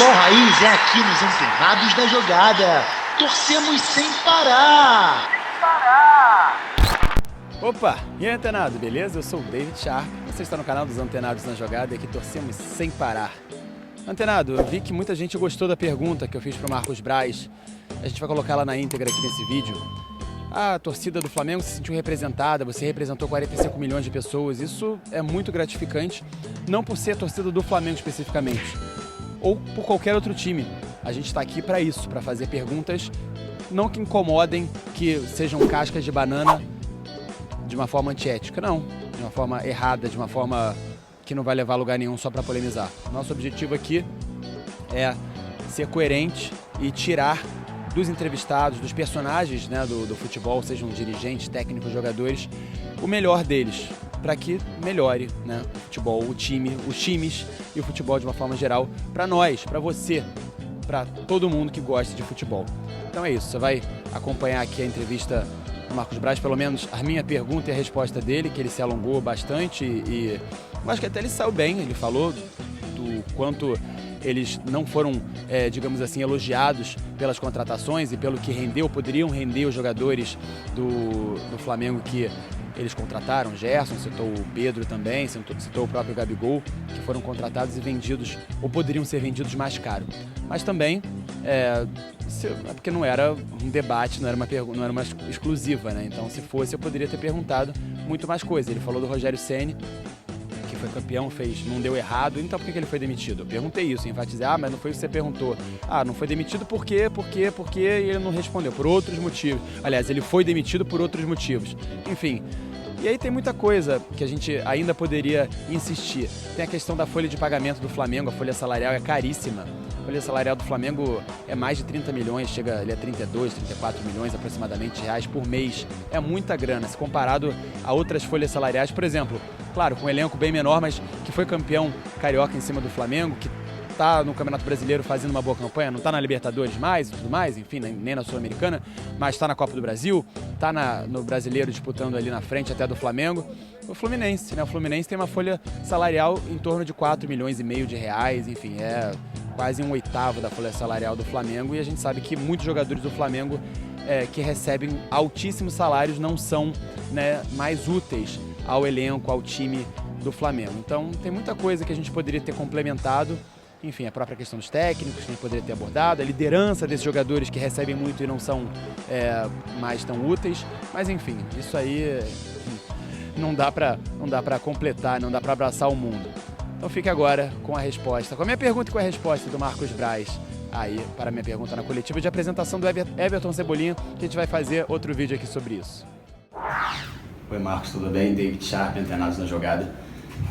futebol raiz é aqui nos Antenados da Jogada. Torcemos sem parar. Opa, e aí, antenado, beleza? Eu sou o David Sharp, você está no canal dos Antenados na Jogada e aqui torcemos sem parar. Antenado, eu vi que muita gente gostou da pergunta que eu fiz para o Marcos Braz. A gente vai colocar ela na íntegra aqui nesse vídeo. A torcida do Flamengo se sentiu representada, você representou 45 milhões de pessoas. Isso é muito gratificante, não por ser a torcida do Flamengo especificamente, ou por qualquer outro time. A gente está aqui para isso, para fazer perguntas não que incomodem, que sejam cascas de banana de uma forma antiética, não. De uma forma errada, de uma forma que não vai levar a lugar nenhum só para polemizar. Nosso objetivo aqui é ser coerente e tirar dos entrevistados, dos personagens, né, do futebol, sejam dirigentes, técnicos, jogadores, o melhor deles, para que melhore, né, o futebol, o time, os times e o futebol de uma forma geral, para nós, para você, para todo mundo que gosta de futebol. Então é isso, você vai acompanhar aqui a entrevista do Marcos Braz, pelo menos a minha pergunta e a resposta dele, que ele se alongou bastante e eu acho que até ele saiu bem, ele falou do quanto eles não foram, digamos assim, elogiados pelas contratações e pelo que rendeu, poderiam render os jogadores do Flamengo que eles contrataram. O Gerson citou o Pedro também, citou o próprio Gabigol, que foram contratados e vendidos, ou poderiam ser vendidos mais caro. Mas também, porque não era um debate, não era uma exclusiva, né? Então, se fosse, eu poderia ter perguntado muito mais coisa. Ele falou do Rogério Ceni, que foi campeão, não deu errado, então por que ele foi demitido? Eu perguntei isso, enfatizei, mas não foi o que você perguntou. Não foi demitido por quê? E ele não respondeu, por outros motivos. Aliás, ele foi demitido por outros motivos. Enfim, e aí tem muita coisa que a gente ainda poderia insistir. Tem a questão da folha de pagamento do Flamengo, a folha salarial é caríssima. A folha salarial do Flamengo é mais de 30 milhões, chega ali a 32, 34 milhões aproximadamente reais por mês. É muita grana, se comparado a outras folhas salariais, por exemplo, claro, com um elenco bem menor, mas que foi campeão carioca em cima do Flamengo, que está no Campeonato Brasileiro fazendo uma boa campanha, não está na Libertadores mais e tudo mais, enfim, nem na Sul-Americana, mas está na Copa do Brasil, está no Brasileiro disputando ali na frente até do Flamengo. O Fluminense, né? O Fluminense tem uma folha salarial em torno de 4 milhões e meio de reais, enfim, é quase um oitavo da folha salarial do Flamengo, e a gente sabe que muitos jogadores do Flamengo que recebem altíssimos salários não são, né, mais úteis ao elenco, ao time do Flamengo. Então tem muita coisa que a gente poderia ter complementado. Enfim, a própria questão dos técnicos que a gente poderia ter abordado, a liderança desses jogadores que recebem muito e não são mais tão úteis. Mas enfim, isso aí não dá para completar, não dá para abraçar o mundo. Então fique agora com a resposta, com a minha pergunta e com a resposta do Marcos Braz aí para a minha pergunta na coletiva de apresentação do Everton Cebolinha, que a gente vai fazer outro vídeo aqui sobre isso. Oi Marcos, tudo bem? David Sharp, Antenados na Jogada.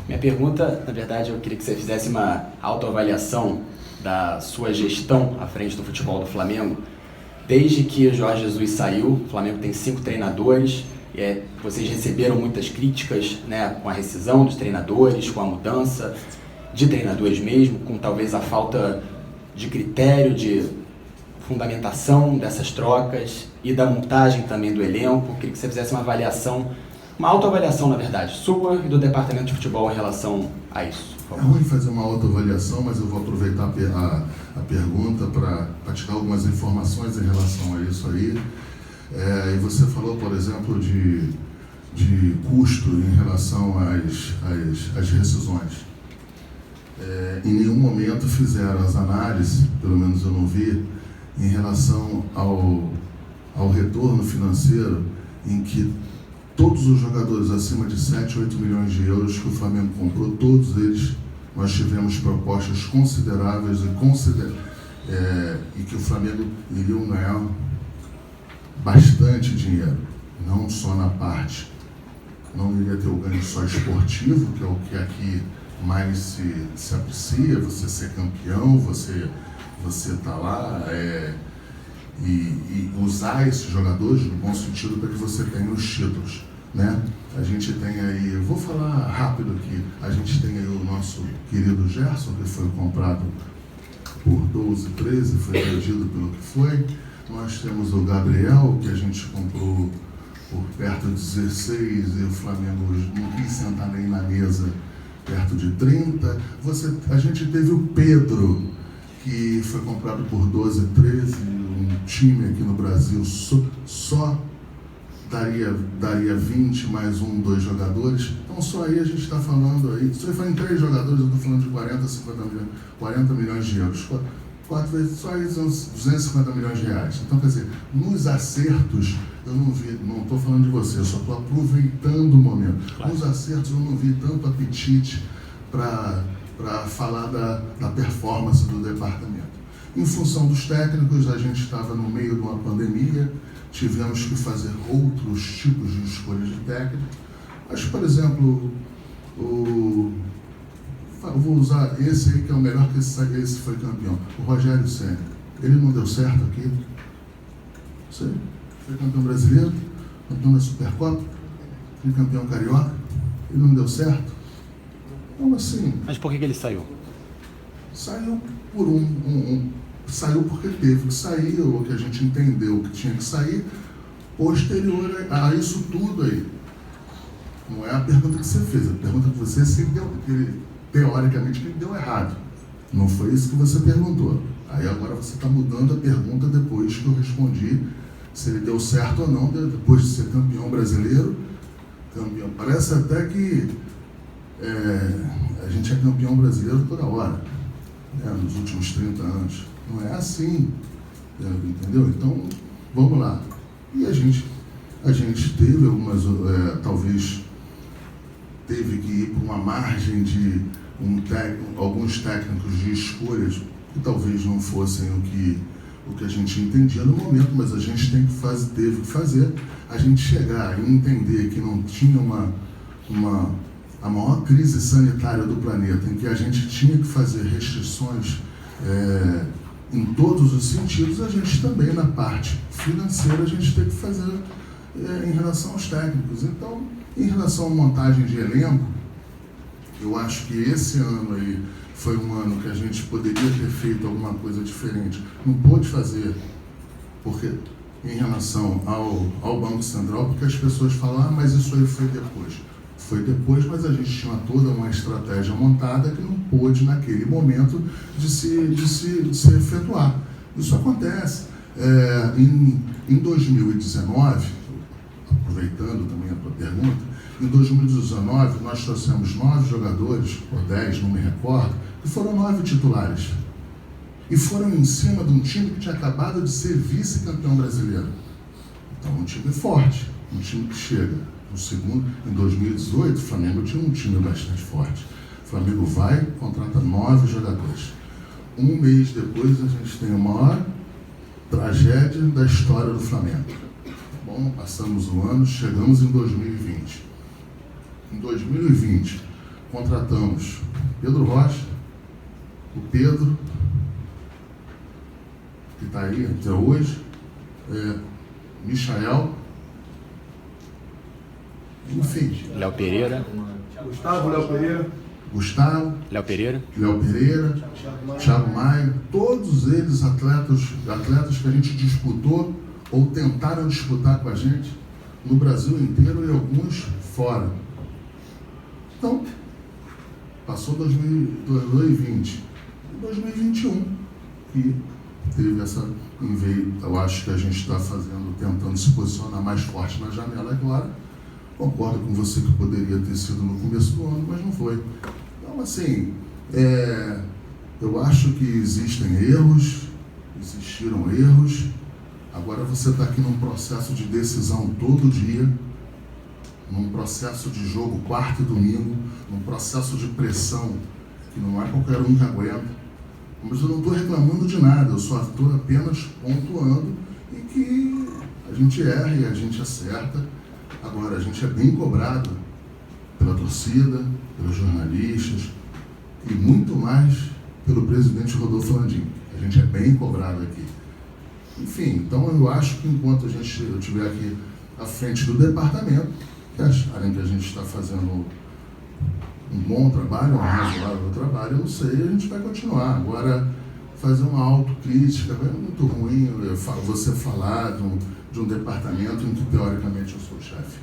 Minha pergunta, na verdade, eu queria que você fizesse uma autoavaliação da sua gestão à frente do futebol do Flamengo. Desde que o Jorge Jesus saiu, o Flamengo tem 5 treinadores, vocês receberam muitas críticas, né, com a rescisão dos treinadores, com a mudança de treinadores mesmo, com talvez a falta de critério, de fundamentação dessas trocas e da montagem também do elenco. Eu queria que você fizesse uma avaliação, uma autoavaliação, na verdade, sua e do departamento de futebol em relação a isso. É ruim fazer uma autoavaliação, mas eu vou aproveitar a pergunta para te dar algumas informações em relação a isso aí. E você falou, por exemplo, de custo em relação às rescisões. Em nenhum momento fizeram as análises, pelo menos eu não vi, em relação ao retorno financeiro em que todos os jogadores acima de 7, 8 milhões de euros que o Flamengo comprou, todos eles, nós tivemos propostas consideráveis e que o Flamengo iria ganhar bastante dinheiro, não só na parte. Não iria ter o ganho só esportivo, que é o que aqui mais se aprecia, você ser campeão, você tá lá e usar esses jogadores no bom sentido para que você tenha os títulos, né? A gente tem aí, eu vou falar rápido aqui, a gente tem aí o nosso querido Gerson, que foi comprado por 12, 13, foi vendido pelo que foi. Nós temos o Gabriel, que a gente comprou por perto de 16 e o Flamengo não quis sentar nem na mesa perto de 30. A gente teve o Pedro, que foi comprado por 12, 13, um time aqui no Brasil só daria 20 mais 1, 2 jogadores. Então só aí a gente está falando aí, se eu for em 3 jogadores, eu estou falando de 40 milhões de euros. 4 vezes só aí são 250 milhões de reais. Então, quer dizer, nos acertos, eu não vi, não estou falando de você, eu só estou aproveitando o momento. Claro. Nos acertos eu não vi tanto apetite para falar da performance do departamento. Em função dos técnicos, a gente estava no meio de uma pandemia, tivemos que fazer outros tipos de escolhas de técnico. Mas, por exemplo, eu vou usar esse aí que é o melhor, que esse foi campeão, o Rogério Ceni. Ele não deu certo aqui. Você foi campeão brasileiro, campeão da Supercopa, foi campeão carioca. Ele não deu certo. Então, assim... Mas por que ele saiu? Saiu por saiu porque teve que sair, ou que a gente entendeu que tinha que sair, posterior a isso tudo aí. Não é a pergunta que você fez, a pergunta que você se deu, teoricamente que ele deu errado. Não foi isso que você perguntou. Aí agora você está mudando a pergunta depois que eu respondi se ele deu certo ou não, depois de ser campeão brasileiro. Campeão. Parece até que a gente é campeão brasileiro toda hora, né, nos últimos 30 anos. Não é assim, entendeu? Então, vamos lá. E a gente teve algumas, talvez, teve que ir para uma margem de alguns técnicos de escolhas que talvez não fossem o que a gente entendia no momento, mas a gente teve que fazer, a gente chegar e entender que não tinha a maior crise sanitária do planeta, em que a gente tinha que fazer restrições em todos os sentidos, a gente também, na parte financeira, a gente tem que fazer em relação aos técnicos. Então, em relação à montagem de elenco, eu acho que esse ano aí foi um ano que a gente poderia ter feito alguma coisa diferente. Não pôde fazer, porque em relação ao Banco Central, porque as pessoas falam, mas isso aí foi depois. Foi depois, mas a gente tinha toda uma estratégia montada que não pôde, naquele momento, de se efetuar. Isso acontece. Em 2019, aproveitando também a tua pergunta, em 2019 nós trouxemos 9 jogadores, ou 10, não me recordo, e foram 9 titulares. E foram em cima de um time que tinha acabado de ser vice-campeão brasileiro. Então, um time forte, um time que chega. No segundo, em 2018, o Flamengo tinha um time bastante forte. O Flamengo vai, contrata 9 jogadores. Um mês depois, a gente tem a maior tragédia da história do Flamengo. Bom, passamos o ano, chegamos em 2020. Em 2020, contratamos Pedro Rocha, o Pedro, que está aí até hoje, Michael, enfim. Léo Pereira. Gustavo, Léo Pereira, Thiago Maia, todos eles atletas que a gente disputou ou tentaram disputar com a gente no Brasil inteiro e alguns fora. Então, passou 2020 e 2021, que teve essa, eu acho que a gente está tentando se posicionar mais forte na janela agora. Concordo com você que poderia ter sido no começo do ano, mas não foi. Então, assim, eu acho que existiram erros. Agora você está aqui num processo de decisão todo dia, num processo de jogo quarta e domingo, num processo de pressão que não é qualquer um que aguenta. Mas eu não estou reclamando de nada, eu só estou apenas pontuando e que a gente erra e a gente acerta. Agora, a gente é bem cobrado pela torcida, pelos jornalistas e muito mais pelo presidente Rodolfo Landim. A gente é bem cobrado aqui. Enfim, então eu acho que enquanto eu estiver aqui à frente do departamento, que acharem que a gente está fazendo um bom trabalho, um razoável trabalho, eu sei, a gente vai continuar. Agora, fazer uma autocrítica é muito ruim você falar de um departamento em que, teoricamente, eu sou o chefe.